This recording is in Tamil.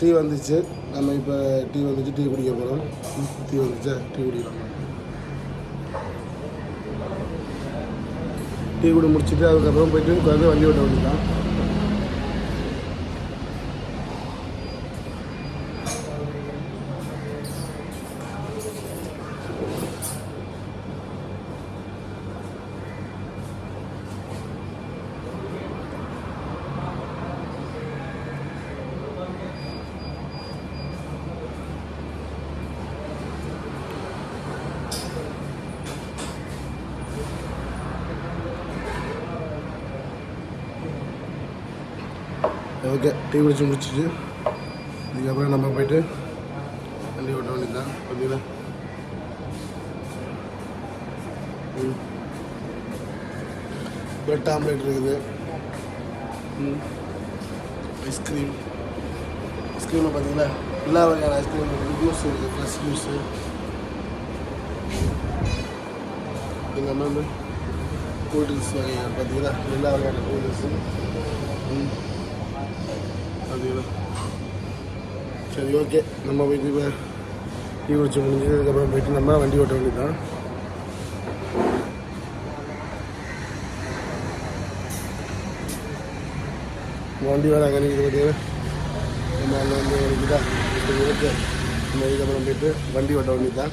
டீ வந்துச்சு. நம்ம இப்போ டீ வந்துச்சு, டீ குடிக்க போகிறோம். டீ வந்துச்சா, டீ குடிக்கலாம். டீ கூட முடிச்சுட்டு அதுக்கப்புறம் போயிட்டு உட்காந்து வண்டி ஓட்ட வேண்டியதான். ஓகே, டீ குடிச்சு முடிச்சிட்டு இதுக்கப்புறம் நம்ம போயிட்டு வண்டி ஓட்ட வேண்டியதான். பார்த்தீங்களா, பிரெட் ஆம்லேட் இருக்குது. ஐஸ்கிரீமில் பார்த்தீங்களா எல்லா வகையான ஐஸ்கிரீம் இருக்குது. ஜூஸ் இருக்குது, ஃப்ரெஷ் ஜூஸு. எங்கள் அம்மா வந்து கூல்ட்ரிங்க்ஸ் வகையான பார்த்தீங்கன்னா எல்லா வகையான கூல்ட்ரிங்க்ஸு பார்த்தீங்களா. சரி, ஓகே, நம்ம போயிட்டு இப்போ டீ குடிச்சு முடிஞ்சதுக்கப்புறம் போயிட்டு நம்ம வண்டி ஓட்ட வேண்டியதான். வண்டி வேறு அங்கே நிற்கிது பார்த்தீங்கன்னா. நம்ம அங்கே வந்து நிற்கிதா. ஓகே, நம்ம இதுக்கப்புறம் போயிட்டு வண்டி ஓட்ட வேண்டியதான்.